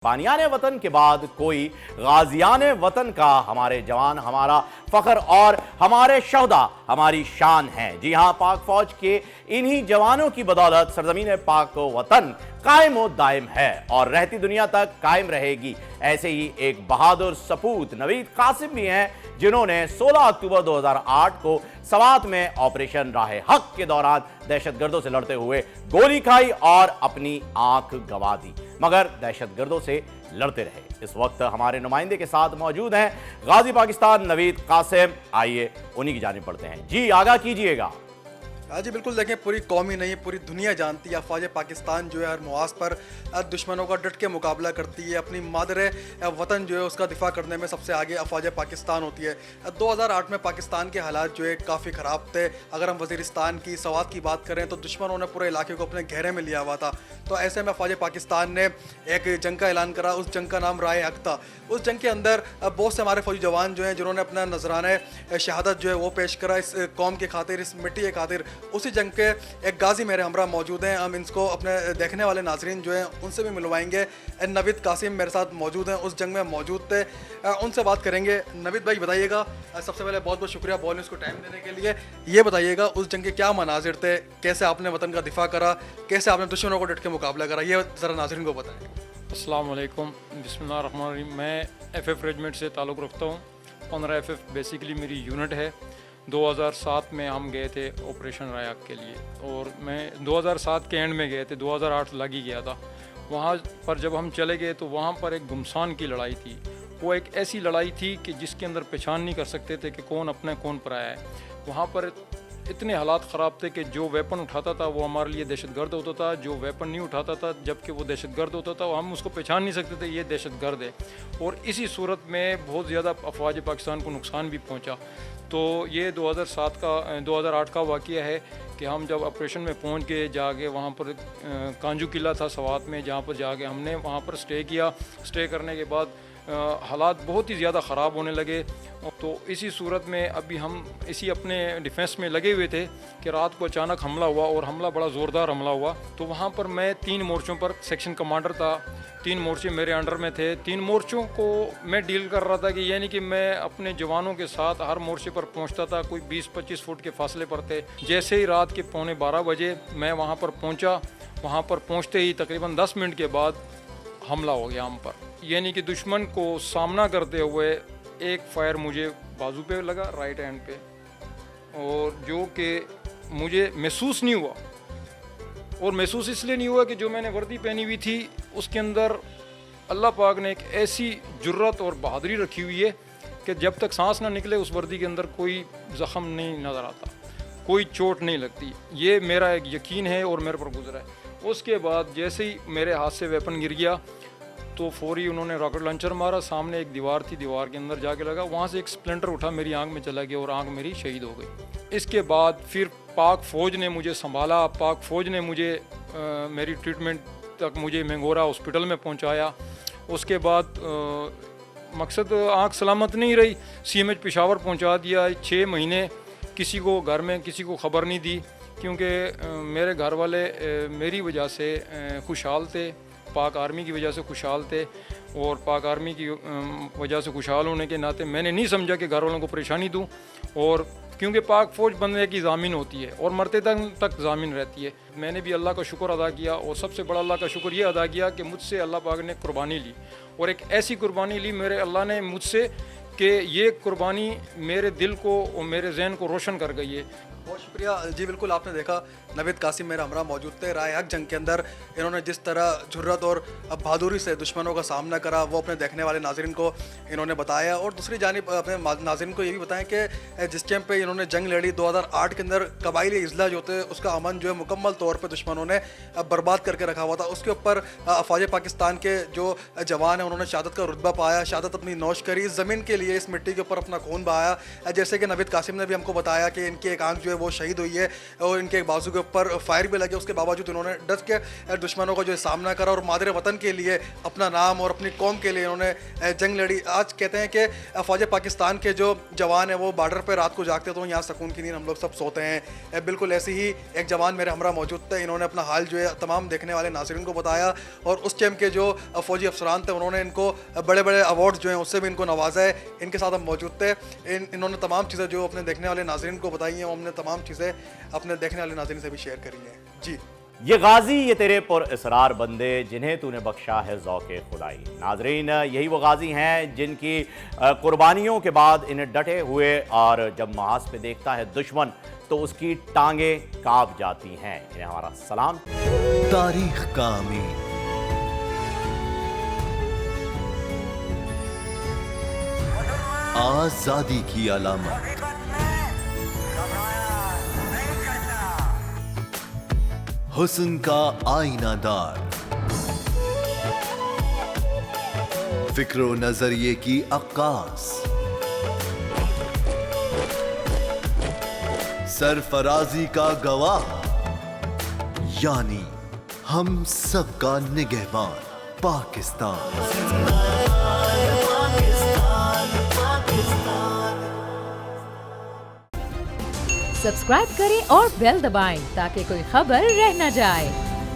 बानियाने वतन के बाद कोई गाजियाने वतन का हमारे जवान हमारा फख्र और हमारे शहदा हमारी शान है। जी हां, पाक फौज के इन्हीं जवानों की बदौलत सरजमीन पाक वतन कायम व दायम है और रहती दुनिया तक कायम रहेगी। ऐसे ही एक बहादुर सपूत नवीद कासिम भी हैं, जिन्होंने 16 अक्टूबर 2008 को सवात में ऑपरेशन राह हक के दौरान दहशतगर्दों से लड़ते हुए गोली खाई और अपनी आंख गंवा दी, मगर दहशतगर्दों से लड़ते रहे। इस वक्त हमारे नुमाइंदे के साथ मौजूद हैं गाजी पाकिस्तान नवीद कासिम। आइए उन्हीं की जानिब पढ़ते हैं। जी आगाह कीजिएगा। हाँ जी बिल्कुल, देखें पूरी कौम ही नहीं पूरी दुनिया जानती है अफवाज पाकिस्तान जो है हर मुआज पर दुश्मनों का डट के मुकाबला करती है। अपनी मादर वतन जो है उसका दिफा करने में सबसे आगे अफवाज पाकिस्तान होती है। 2008 में पाकिस्तान के हालात जो है काफ़ी ख़राब थे। अगर हम वज़ीरिस्तान की सवात की बात करें तो दुश्मनों ने पूरे इलाके को अपने घेरे में लिया हुआ था। तो ऐसे में अफवाज पाकिस्तान ने एक जंग का ऐलान करा। उस जंग का नाम राह हक था। उस जंग के अंदर बहुत से हमारे फौजी जवान जो हैं जिन्होंने अपना नजराना शहादत जो है वो पेश करा इस कौम के खातिर, इस मिट्टी के खातिर। उसी जंग के एक गाजी मेरे हमरा मौजूद हैं। हम इनको अपने देखने वाले नाजरीन जो हैं उनसे भी मिलवाएंगे। नवीद कासिम मेरे साथ मौजूद हैं, उस जंग में मौजूद थे, उनसे बात करेंगे। नवीद भाई बताइएगा, सबसे पहले बहुत बहुत शुक्रिया बॉल न्यूज़ को टाइम देने के लिए। ये बताइएगा उस जंग के क्या मनाजिर थे, कैसे आपने वतन का दिफा करा, कैसे आपने दुश्मनों को डट के मुकाबला करा, ये ज़रा नाजरीन को बताएं। अस्सलाम वालेकुम, बिस्मिल्लाहिर्रहमानिर्रहीम। मैं FF रेजिमेंट से ताल्लुक़ रखता हूँ। 15 FF बेसिकली मेरी यूनिट है। 2007 में हम गए थे ऑपरेशन रायक के लिए और मैं 2007 के एंड में गए थे, 2008 लग ही गया था। वहाँ पर जब हम चले गए तो वहाँ पर एक गुमसान की लड़ाई थी। वो एक ऐसी लड़ाई थी कि जिसके अंदर पहचान नहीं कर सकते थे कि कौन अपना कौन पराया है। वहाँ पर इतने हालात ख़राब थे कि जो वेपन उठाता था वो हमारे लिए दहशतगर्द होता था, जो वेपन नहीं उठाता था जबकि वो दहशतगर्द होता था, हम उसको पहचान नहीं सकते थे ये दहशतगर्द है। और इसी सूरत में बहुत ज़्यादा अफवाज पाकिस्तान को नुकसान भी पहुंचा। तो ये 2008 का वाक़या है कि हम जब ऑपरेशन में पहुंच गए, जाके वहाँ पर कांजू किला था सवात में, जहाँ पर जाके हमने वहाँ पर स्टे किया। स्टे करने के बाद हालात बहुत ही ज़्यादा ख़राब होने लगे। तो इसी सूरत में अभी हम इसी अपने डिफेंस में लगे हुए थे कि रात को अचानक हमला हुआ और हमला बड़ा ज़ोरदार हमला हुआ। तो वहाँ पर मैं 3 मोर्चों पर सेक्शन कमांडर था, 3 मोर्चे मेरे अंडर में थे। 3 मोर्चों को मैं डील कर रहा था कि यानी कि मैं अपने जवानों के साथ हर मोर्चे पर पहुँचता था, कोई 20-25 फुट के फासले पर थे। जैसे ही रात के 11:15 बजे मैं वहाँ पर पहुँचा, वहाँ पर पहुँचते ही तकरीबन 10 मिनट के बाद हमला हो गया हम पर। यानी कि दुश्मन को सामना करते हुए एक फायर मुझे बाजू पे लगा, राइट हैंड पे, और जो कि मुझे महसूस नहीं हुआ। और महसूस इसलिए नहीं हुआ कि जो मैंने वर्दी पहनी हुई थी उसके अंदर अल्लाह पाक ने एक ऐसी जुर्रत और बहादुरी रखी हुई है कि जब तक सांस ना निकले उस वर्दी के अंदर कोई ज़ख़म नहीं नज़र आता, कोई चोट नहीं लगती। ये मेरा एक यकीन है और मेरे पर गुजरा है। उसके बाद जैसे ही मेरे हाथ से वेपन गिर गया तो फौरी उन्होंने रॉकेट लॉन्चर मारा। सामने एक दीवार थी, दीवार के अंदर जाके लगा, वहाँ से एक स्प्लिंटर उठा, मेरी आंख में चला गया और आंख मेरी शहीद हो गई। इसके बाद फिर पाक फ़ौज ने मुझे संभाला, पाक फ़ौज ने मुझे मेरी ट्रीटमेंट तक मुझे मेंगोरा हॉस्पिटल में पहुँचाया। उसके बाद मकसद आंख सलामत नहीं रही, CMH पेशावर पहुँचा दिया। 6 महीने किसी को घर में किसी को ख़बर नहीं दी, क्योंकि मेरे घर वाले मेरी वजह से खुशहाल थे, पाक आर्मी की वजह से खुशहाल थे। और पाक आर्मी की वजह से खुशहाल होने के नाते मैंने नहीं समझा कि घर वालों को परेशानी दूं। और क्योंकि पाक फ़ौज बनने की ज़ामिन होती है और मरते तक ज़ामिन रहती है। मैंने भी अल्लाह का शुक्र अदा किया और सबसे बड़ा अल्लाह का शुक्र ये अदा किया कि मुझसे अल्लाह पाक ने कुर्बानी ली, और एक ऐसी कुर्बानी ली मेरे अल्लाह ने मुझसे कि ये कुर्बानी मेरे दिल को और मेरे जहन को रोशन कर गई है। बहुत शुक्रिया जी। बिल्कुल आपने देखा नवीद कासिम मेरा हमरा मौजूद थे। राह हक जंग के अंदर इन्होंने जिस तरह जुर्रत और बहादुरी से दुश्मनों का सामना करा वो अपने देखने वाले नाजरीन को इन्होंने बताया। और दूसरी जानिब अपने नाजरीन को ये भी बताएं कि जिस टाइम पे इन्होंने जंग लड़ी 2008 के अंदर कबाइली इजला जो थे उसका अमन जो है मुकम्मल तौर पर दुश्मनों ने बर्बाद करके रखा हुआ था। उसके ऊपर अफवाज पाकिस्तान के जो जवान हैं उन्होंने शहादत का रुतबा पाया, शहादत अपनी नौश करी, इस ज़मीन के लिए, इस मिट्टी के ऊपर अपना खून बहाया। जैसे कि नवीद कासिम ने भी हमको बताया कि इनकी एक आंख जो है वो शहीद हुई है और इनके बाजू के ऊपर फायर भी लगे, उसके बावजूद इन्होंने डट के दुश्मनों का जो सामना करा और मादरे वतन के लिए, अपना नाम और अपनी कौम के लिए इन्होंने जंग लड़ी। आज कहते हैं कि फ़ौज पाकिस्तान के जो जवान हैं वो बॉर्डर पर रात को जागते तो यहाँ सुकून की नींद हम लोग सब सोते हैं। बिल्कुल ऐसी ही एक जवान मेरे हमरा मौजूद थे, इन्होंने अपना हाल जो है तमाम देखने वाले नाज़रीन को बताया और उस टाइम के जो फ़ौजी अफसरान थे उन्होंने इनको बड़े बड़े अवार्ड जो हैं उससे भी इनको नवाजा है। इनके साथ हम मौजूद थे, इन्होंने तमाम चीज़ें जो अपने देखने वाले नाज़रीन को बताई हैं, हमने तमाम चीज़ें अपने देखने वाले नाज़रीन से भी शेयर करी हैं। जी, ये गाजी ये तेरे पुरअसरार बंदे जिन्हें तूने बख्शा है ज़ौक़े खुदाई। नाजरीन, यही वो गाजी हैं जिनकी कुर्बानियों के बाद इन्हें डटे हुए और जब महाज पे देखता है दुश्मन तो उसकी टांगे कांप जाती हैं। इन्हें हमारा सलाम। तारीख का अमीन, आजादी की अलामत, हुस्न का आईनादार, फिक्र व नजरिए की अक्कास, सरफराजी का गवाह, यानी हम सबका निगहबान पाकिस्तान। सब्सक्राइब करें और बेल दबाएं ताकि कोई खबर रह न जाए।